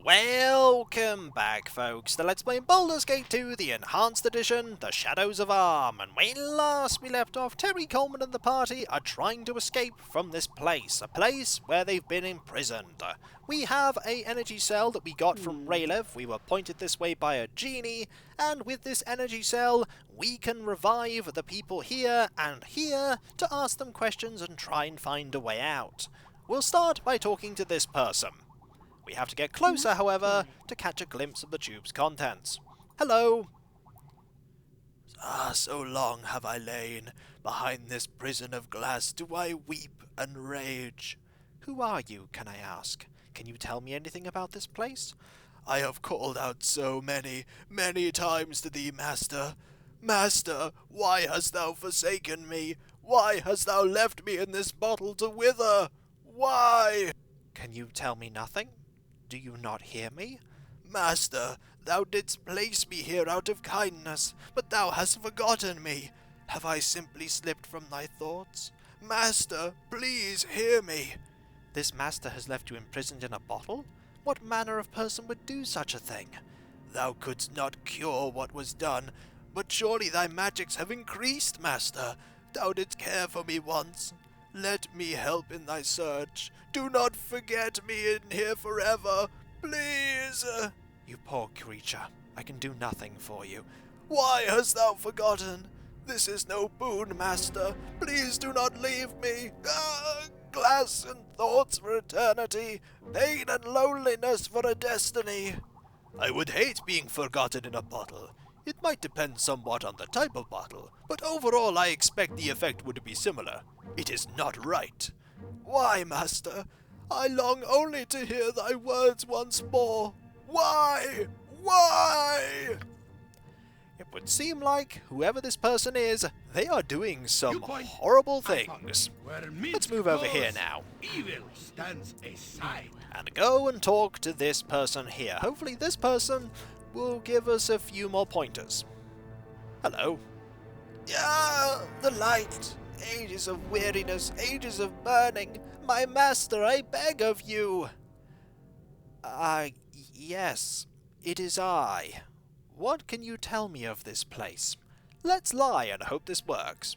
Welcome back, folks, to Let's Play Baldur's Gate 2, the Enhanced Edition, The Shadows of Arm. And when last we left off, Terri, Coleman and the party are trying to escape from this place, a place where they've been imprisoned. We have a energy cell that we got from Raylev. We were pointed this way by a genie, and with this energy cell, we can revive the people here and here to ask them questions and try and find a way out. We'll start by talking to this person. We have to get closer, however, to catch a glimpse of the tube's contents. Hello! So long have I lain. Behind this prison of glass do I weep and rage. Who are you, can I ask? Can you tell me anything about this place? I have called out so many times to thee, Master. Master, why hast thou forsaken me? Why hast thou left me in this bottle to wither? Why? Can you tell me nothing? Do you not hear me? Master, thou didst place me here out of kindness, but thou hast forgotten me. Have I simply slipped from thy thoughts? Master, please hear me. This master has left you imprisoned in a bottle? What manner of person would do such a thing? Thou couldst not cure what was done, but surely thy magics have increased, Master. Thou didst care for me once. Let me help in thy search. Do not forget me in here forever, please. You poor creature, I can do nothing for you. Why hast thou forgotten? This is no boon, Master. Please do not leave me. Glass and thoughts for eternity, pain and loneliness for a destiny. I would hate being forgotten in a bottle. It might depend somewhat on the type of bottle, but overall I expect the effect would be similar. It is not right. Why, Master? I long only to hear thy words once more. Why? Why? It would seem like, whoever this person is, they are doing some horrible things. Let's move over here now. Evil stands aside. And go and talk to this person here. Hopefully this person will give us a few more pointers. Hello. The light. Ages of weariness, ages of burning. My master, I beg of you. Yes, it is I. What can you tell me of this place? Let's lie and hope this works.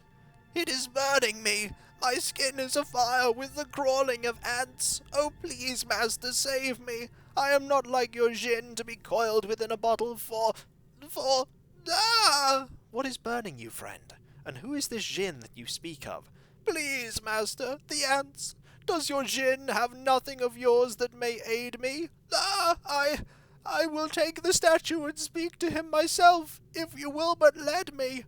It is burning me. My skin is afire with the crawling of ants. Oh, please, master, save me. I am not like your djinn to be coiled within a bottle for... What is burning you, friend? And who is this djinn that you speak of? Please, master, the ants. Does your djinn have nothing of yours that may aid me? I will take the statue and speak to him myself, if you will but let me.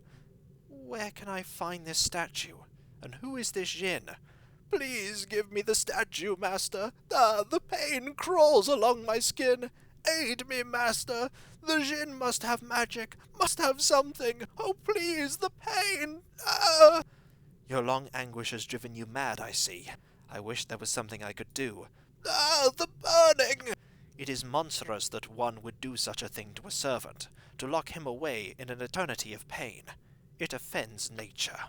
Where can I find this statue? And who is this djinn? Please give me the statue, master. The pain crawls along my skin. Aid me, master. The djinn must have magic, must have something. Oh, please, the pain. Your long anguish has driven you mad, I see. I wish there was something I could do. The burning! It is monstrous that one would do such a thing to a servant, to lock him away in an eternity of pain. It offends nature.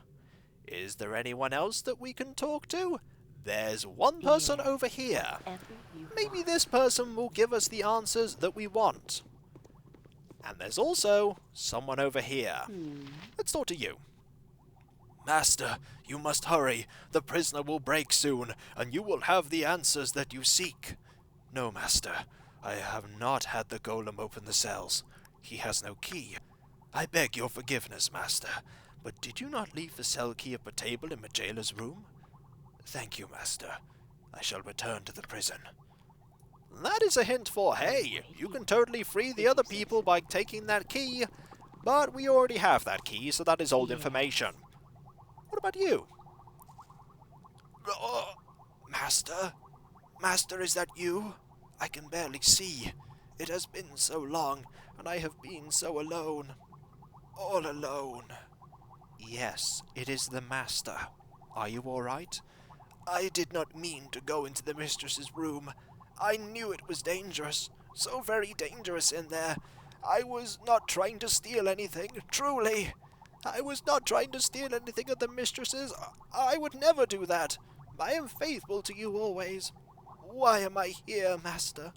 Is there anyone else that we can talk to? There's one person over here. Maybe this person will give us the answers that we want. And there's also someone over here. Let's talk to you. Master, you must hurry. The prisoner will break soon, and you will have the answers that you seek. No, Master. I have not had the golem open the cells. He has no key. I beg your forgiveness, Master. But did you not leave the cell key up a table in my jailer's room? Thank you, Master. I shall return to the prison. That is a hint for, hey, you can totally free the other people by taking that key, but we already have that key, so that is old information. What about you? Master? Master, is that you? I can barely see. It has been so long, and I have been so alone. All alone. Yes, it is the Master. Are you all right? I did not mean to go into the mistress's room. I knew it was dangerous. So very dangerous in there. I was not trying to steal anything, truly. I was not trying to steal anything of the mistress's. I would never do that. I am faithful to you always. Why am I here, Master?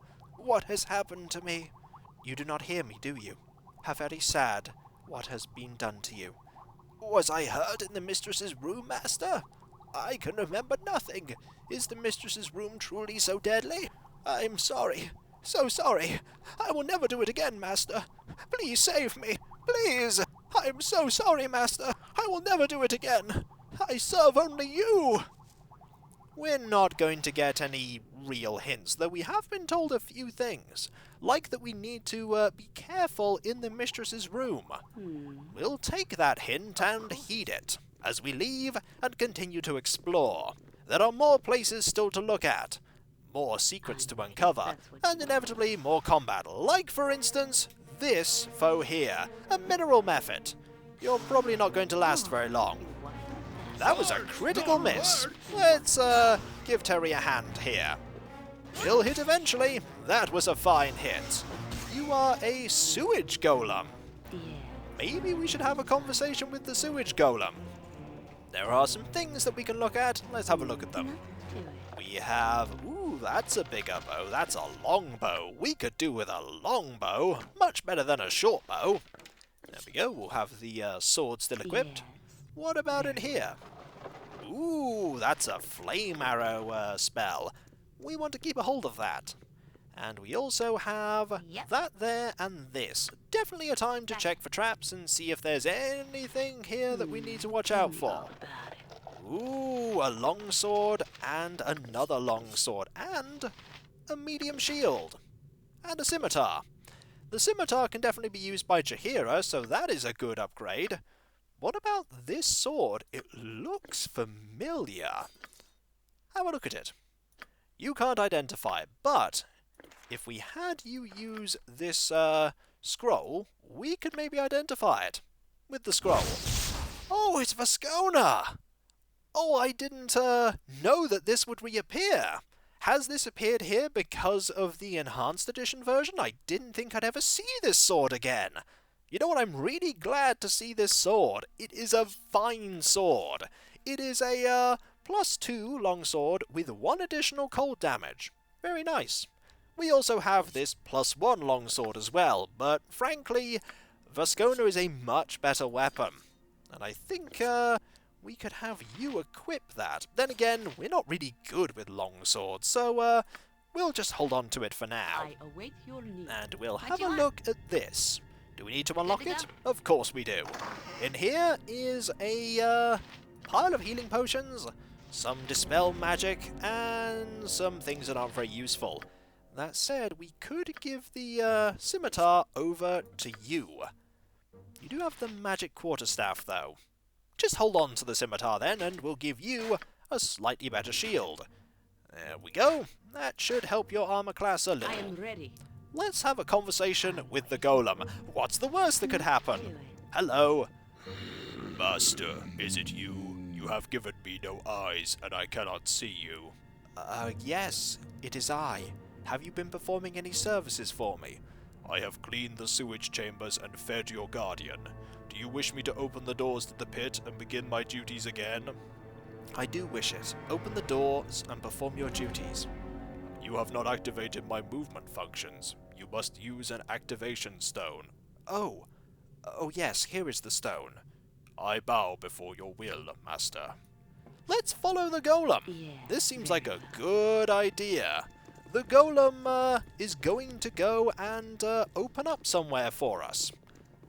What has happened to me? You do not hear me, do you? How very sad. What has been done to you? Was I hurt in the mistress's room, master? I can remember nothing. Is the mistress's room truly so deadly? I'm sorry. So sorry. I will never do it again, master. Please save me. Please. I'm so sorry, master. I will never do it again. I serve only you. We're not going to get any real hints, though we have been told a few things, like that we need to be careful in the mistress's room. We'll take that hint and heed it, as we leave and continue to explore. There are more places still to look at, more secrets to uncover, and inevitably more combat, like, for instance, this foe here, a mineral mephit. You're probably not going to last very long. That was a critical miss. Let's give Terri a hand here. She'll hit eventually. That was a fine hit. You are a sewage golem. Maybe we should have a conversation with the sewage golem. There are some things that we can look at. Let's have a look at them. We have... Ooh, that's a bigger bow. That's a long bow. We could do with a long bow. Much better than a short bow. There we go. We'll have the sword still equipped. What about in here? Ooh, that's a flame arrow spell. We want to keep a hold of that. And we also have that there and this. Definitely a time to check for traps and see if there's anything here that we need to watch out for. Ooh, a long sword and another long sword and a medium shield and a scimitar. The scimitar can definitely be used by Jaheira, so that is a good upgrade. What about this sword? It looks familiar. Have a look at it. You can't identify it, but if we had you use this scroll, we could maybe identify it with the scroll. Oh, it's Vascona! Oh, I didn't know that this would reappear. Has this appeared here because of the Enhanced Edition version? I didn't think I'd ever see this sword again. You know what, I'm really glad to see this sword. It is a fine sword. It is a +2 longsword with 1 additional cold damage. Very nice. We also have this +1 longsword as well, but frankly, Vascona is a much better weapon. And I think we could have you equip that. Then again, we're not really good with longswords, so we'll just hold on to it for now. I await your needs. And we'll have a look at this. Do we need to unlock it? Of course we do. In here is a pile of healing potions, some dispel magic, and some things that aren't very useful. That said, we could give the scimitar over to you. You do have the magic quarterstaff, though. Just hold on to the scimitar then, and we'll give you a slightly better shield. There we go. That should help your armor class a little. I am ready. Let's have a conversation with the golem. What's the worst that could happen? Hello. Master, is it you? You have given me no eyes, and I cannot see you. Yes, it is I. Have you been performing any services for me? I have cleaned the sewage chambers and fed your guardian. Do you wish me to open the doors to the pit and begin my duties again? I do wish it. Open the doors and perform your duties. You have not activated my movement functions. You must use an activation stone. Oh yes, here is the stone. I bow before your will, Master. Let's follow the golem. This seems like a good idea. The golem is going to go and open up somewhere for us.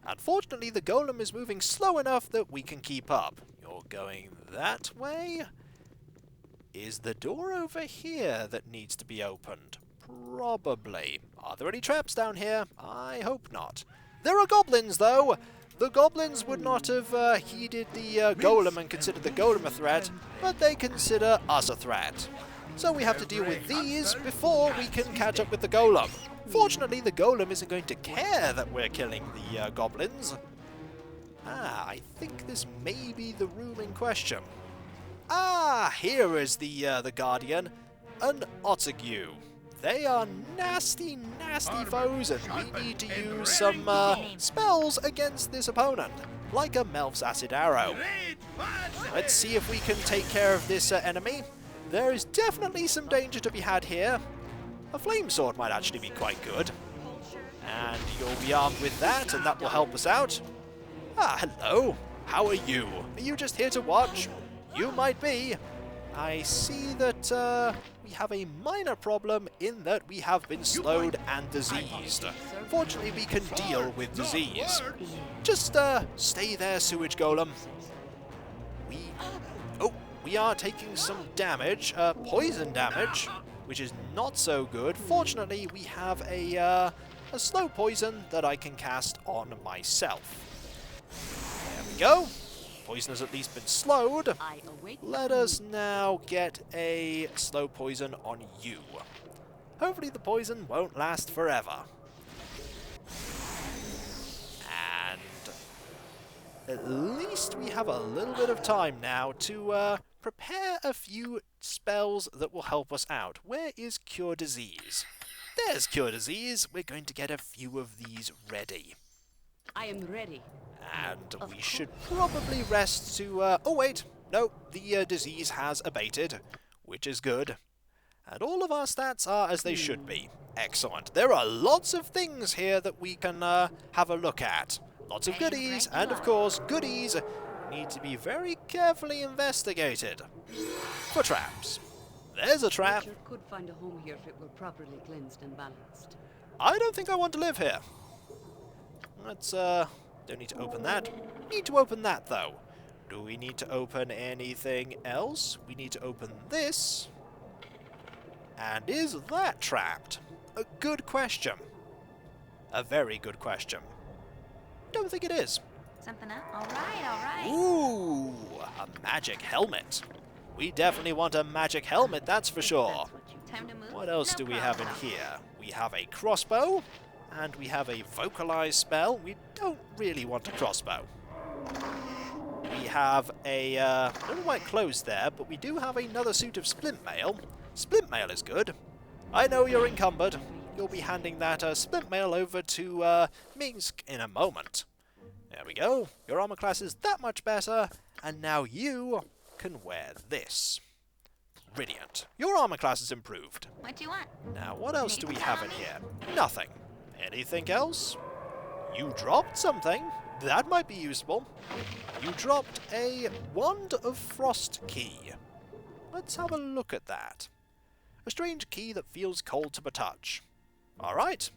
Unfortunately, the golem is moving slow enough that we can keep up. You're going that way? Is the door over here that needs to be opened? Probably. Are there any traps down here? I hope not. There are goblins, though! The goblins would not have heeded the golem and considered the golem a threat, but they consider us a threat. So we have to deal with these before we can catch up with the golem. Fortunately, the golem isn't going to care that we're killing the goblins. I think this may be the room in question. Here is the guardian, an Otague. They are nasty, nasty foes, and we need to use some spells against this opponent, like a Melf's Acid Arrow. Let's see if we can take care of this enemy. There is definitely some danger to be had here. A flame sword might actually be quite good. And you'll be armed with that, and that will help us out. Ah, hello. How are you? Are you just here to watch? You might be. I see that we have a minor problem in that we have been slowed and diseased. Fortunately, we can deal with disease. Just stay there, sewage golem. We are taking some damage, poison damage, which is not so good. Fortunately, we have a slow poison that I can cast on myself. There we go. Poison has at least been slowed. Let us now get a slow poison on you. Hopefully the poison won't last forever. And at least we have a little bit of time now to prepare a few spells that will help us out. Where is Cure Disease? There's Cure Disease. We're going to get a few of these ready. I am ready. And we should probably rest to... oh wait, no, the disease has abated, which is good. And all of our stats are as they should be. Excellent. There are lots of things here that we can have a look at. Lots of goodies, and of course, goodies need to be very carefully investigated. For traps. There's a trap. Nature could find a home here if it were properly cleansed and balanced. I don't think I want to live here. Let's, don't need to open that. Need to open that, though. Do we need to open anything else? We need to open this. And is that trapped? A good question. A very good question. Don't think it is. Something up? Alright. Ooh, a magic helmet. We definitely want a magic helmet, that's for sure. Time to move? What else No do we have in problem. here? We have a crossbow. And we have a vocalize spell. We don't really want a crossbow. We have a, not quite closed there, but we do have another suit of splint mail. Splint mail is good. I know you're encumbered. You'll be handing that splint mail over to Minsk in a moment. There we go. Your armor class is that much better, and now you can wear this. Brilliant. Your armor class is improved. What do you want? Now, what else do we have in here? Nothing. Anything else? You dropped something. That might be useful. You dropped a Wand of Frost key. Let's have a look at that. A strange key that feels cold to the touch. Alright.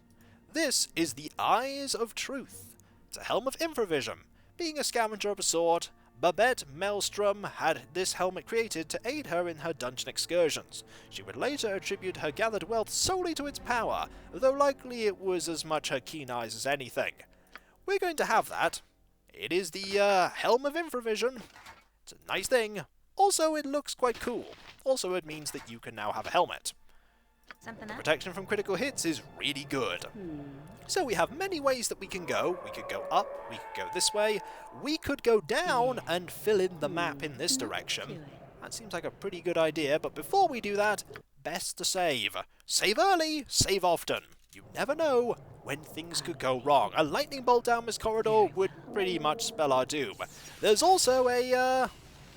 This is the Eyes of Truth. It's a helm of infravision. Being a scavenger of a sort, Babette Maelstrom had this helmet created to aid her in her dungeon excursions. She would later attribute her gathered wealth solely to its power, though likely it was as much her keen eyes as anything. We're going to have that. It is the Helm of Infravision. It's a nice thing. Also, it looks quite cool. Also, it means that you can now have a helmet. Something up? Protection from critical hits is really good. So we have many ways that we can go. We could go up, we could go this way, we could go down and fill in the map in this direction. That seems like a pretty good idea, but before we do that, best to save. Save early, save often. You never know when things could go wrong. A lightning bolt down this corridor would pretty much spell our doom. There's also a,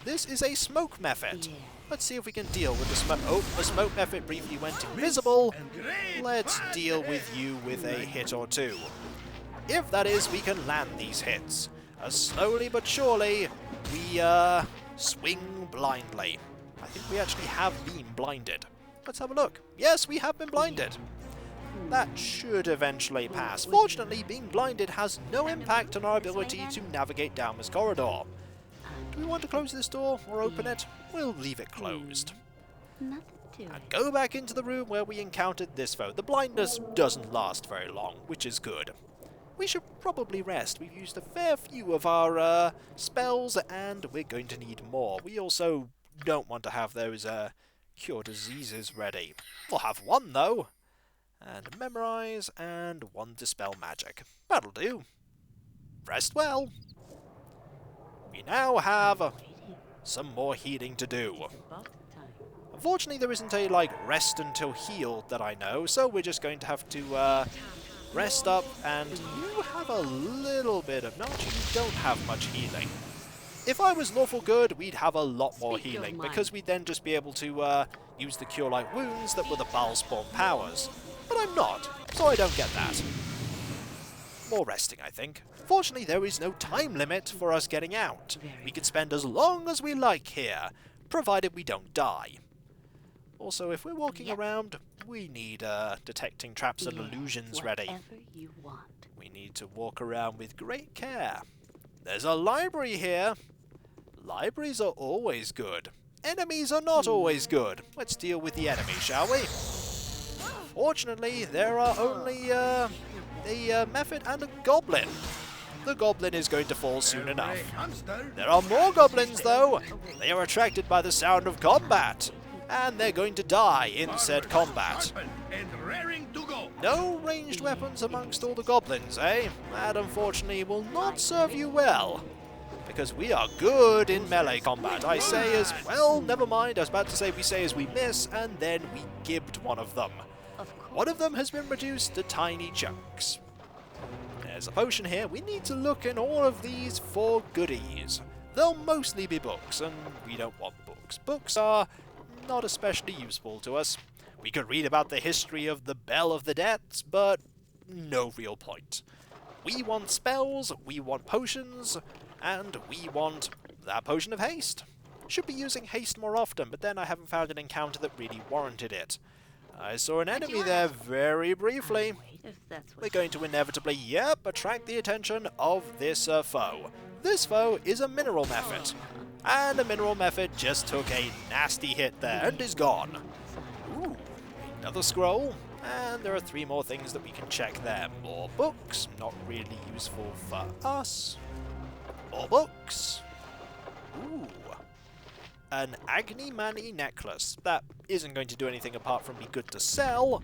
this is a smoke method. Let's see if we can deal with the smoke. Oh, the smoke method briefly went invisible. Let's deal with you with a hit or two. If that is, we can land these hits. Slowly but surely, we swing blindly. I think we actually have been blinded. Let's have a look. Yes, we have been blinded. That should eventually pass. Fortunately, being blinded has no impact on our ability to navigate down this corridor. Do we want to close this door or open it? We'll leave it closed. Nothing to it. And go back into the room where we encountered this foe. The blindness doesn't last very long, which is good. We should probably rest. We've used a fair few of our spells, and we're going to need more. We also don't want to have those cure diseases ready. We'll have one, though. And memorize, and one dispel magic. That'll do. Rest well. We now have some more healing to do. Unfortunately, there isn't a, rest until healed that I know, so we're just going to have to, rest up, and you have a little bit of... No, you don't have much healing. If I was lawful good, we'd have a lot more Speak your healing, mind. because we'd then just be able to use the Cure Light Wounds that were the Balspawn powers. But I'm not, so I don't get that. More resting, I think. Fortunately, there is no time limit for us getting out. We can spend as long as we like here, provided we don't die. Also, if we're walking around, we need detecting traps and illusions ready. Whatever you want. We need to walk around with great care. There's a library here. Libraries are always good. Enemies are not always good. Let's deal with the enemy, shall we? Fortunately, there are only a Mephit and a Goblin. The Goblin is going to fall soon enough. There are more Goblins, though. They are attracted by the sound of combat, and they're going to die in said combat. No ranged weapons amongst all the Goblins, eh? That unfortunately will not serve you well, because we are good in melee combat. I say as well, never mind, I was about to say we say as we miss, and then we gibbed one of them. One of them has been reduced to tiny chunks. There's a potion here. We need to look in all of these for goodies. They'll mostly be books, and we don't want books. Books are not especially useful to us. We could read about the history of the Bell of the Depths, but no real point. We want spells, we want potions, and we want that potion of haste. Should be using haste more often, but then I haven't found an encounter that really warranted it. I saw an enemy there very briefly. We're going to inevitably, attract the attention of this foe. This foe is a mineral Mephit. And a mineral Mephit just took a nasty hit there and is gone. Ooh, another scroll. And there are 3 more things that we can check there. More books, not really useful for us. More books. Ooh. An Agni Mani necklace. That isn't going to do anything apart from be good to sell,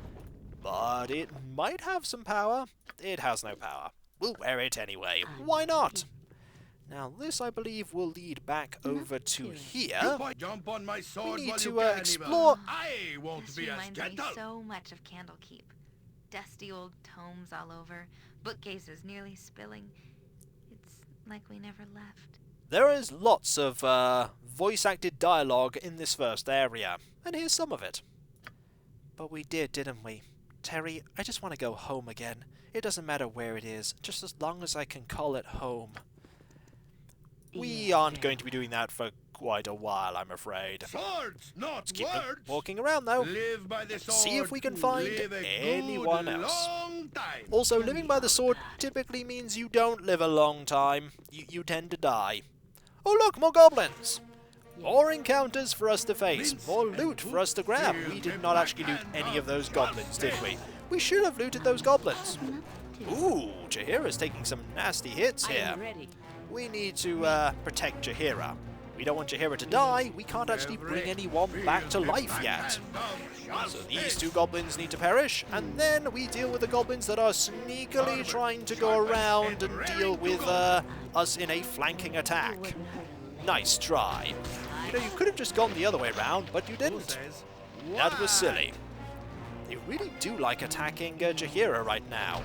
but it might have some power. It has no power. We'll wear it anyway. Why not? Now this, I believe, will lead back over to here. We need to explore. This reminds me so much of Candlekeep. Dusty old tomes all over, bookcases nearly spilling. It's like we never left. There is lots of voice-acted dialogue in this first area, and here's some of it. But we did, didn't we? Terri, I just want to go home again. It doesn't matter where it is, just as long as I can call it home. We aren't going to be doing that for quite a while, I'm afraid. Swords, not Let's keep words. walking around, though. Live by the sword. See if we can find Live a anyone good else. long time. Also, living by the sword typically means you don't live a long time. You tend to die. Oh look, more goblins! More encounters for us to face. More loot for us to grab. We did not actually loot any of those goblins, did we? We should have looted those goblins. Ooh, Jaheira's taking some nasty hits here. We need to protect Jaheira. We don't want Jaheira to die. We can't actually bring anyone back to life yet. So these 2 goblins need to perish, and then we deal with the goblins that are sneakily trying to go around and deal with us in a flanking attack. Nice try. You know, you could have just gone the other way around, but you didn't. That was silly. They really do like attacking Jaheira right now.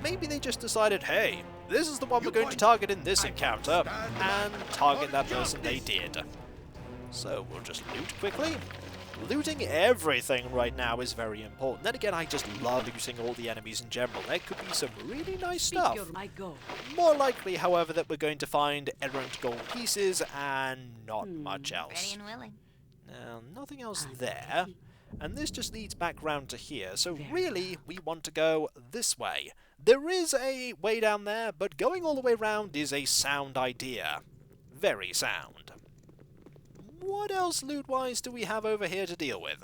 Maybe they just decided, hey, this is the one we're going to target in this encounter, and target that person they did. So we'll just loot quickly. Looting everything right now is very important. Then again, I just love looting all the enemies in general. There could be some really nice stuff. More likely, however, that we're going to find errant gold pieces and not much else. Ready and willing. Now, nothing else there. And this just leads back round to here. So really, we want to go this way. There is a way down there, but going all the way round is a sound idea. Very sound. What else loot-wise do we have over here to deal with?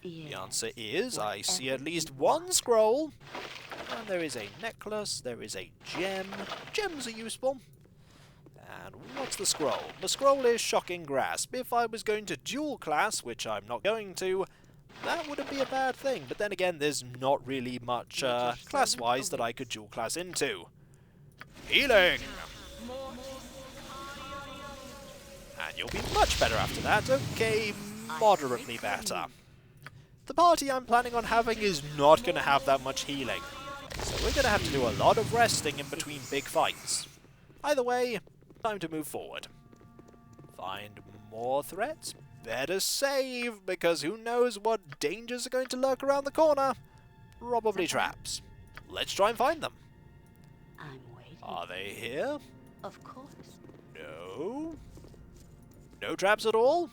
The answer is, I see at least 1 scroll. And there is a necklace, there is a gem. Gems are useful. And what's the scroll? The scroll is Shocking Grasp. If I was going to dual class, which I'm not going to, that wouldn't be a bad thing. But then again, there's not really much class-wise that I could dual class into. Healing! And you'll be much better after that. Okay, moderately better. The party I'm planning on having is not going to have that much healing. So we're going to have to do a lot of resting in between big fights. Either way, time to move forward. Find more threats? Better save, because who knows what dangers are going to lurk around the corner. Probably traps. Let's try and find them. I'm waiting. Are they here? Of course. No. No traps at all?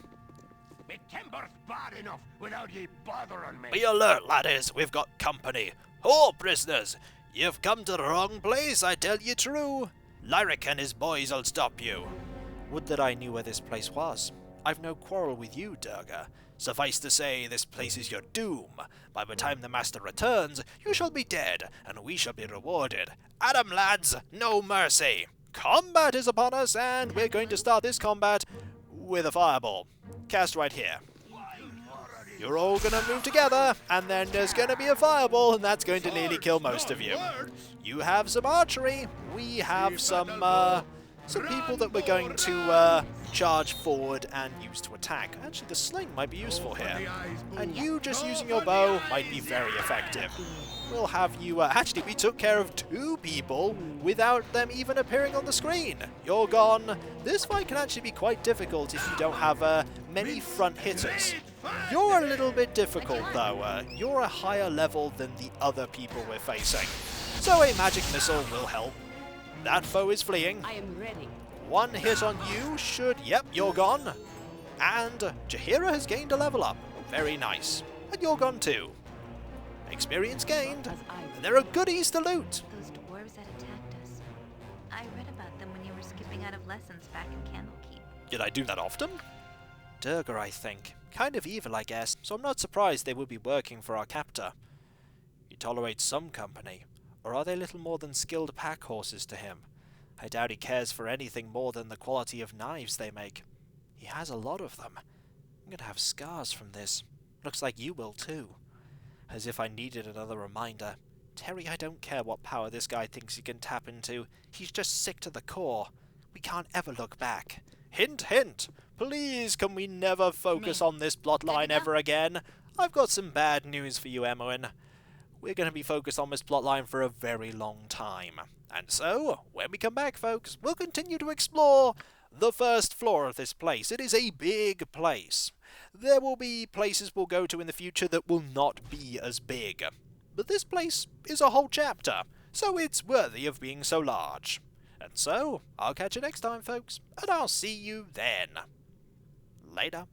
Me timber's bad enough without ye bothering me. Be alert, laddies. We've got company. Oh, prisoners. You've come to the wrong place, I tell you true. Lyric and his boys'll stop you. Would that I knew where this place was. I've no quarrel with you, Durga. Suffice to say, this place is your doom. By the time the master returns, you shall be dead, and we shall be rewarded. Adam, lads, no mercy. Combat is upon us, and we're going to start this combat with a fireball. Cast right here. You're all going to move together, and then there's going to be a fireball, and that's going to nearly kill most of you. You have some archery. We have some people that we're going to charge forward and use to attack. Actually, the sling might be useful here. And you just using your bow might be very effective. We'll have you... actually, we took care of 2 people without them even appearing on the screen. You're gone. This fight can actually be quite difficult if you don't have many front hitters. You're a little bit difficult, though. You're a higher level than the other people we're facing. So a magic missile will help. That foe is fleeing. I am ready. 1 hit on you should... Yep, you're gone. And Jaheira has gained a level up. Very nice. And you're gone too. Experience gained. And there are goodies to loot. Those dwarves that attacked us. I read about them when you were skipping out of lessons back in Candlekeep. Did I do that often? Durga, I think. Kind of evil, I guess. So I'm not surprised they would be working for our captor. He tolerates some company. Or are they little more than skilled pack horses to him? I doubt he cares for anything more than the quality of knives they make. He has a lot of them. I'm going to have scars from this. Looks like you will too. As if I needed another reminder. Terri, I don't care what power this guy thinks he can tap into. He's just sick to the core. We can't ever look back. Hint, hint! Please, can we never focus on this plotline ever again? I've got some bad news for you, Emmoin. We're going to be focused on this plotline for a very long time. And so, when we come back, folks, we'll continue to explore the first floor of this place. It is a big place. There will be places we'll go to in the future that will not be as big. But this place is a whole chapter, so it's worthy of being so large. And so, I'll catch you next time, folks, and I'll see you then. Later.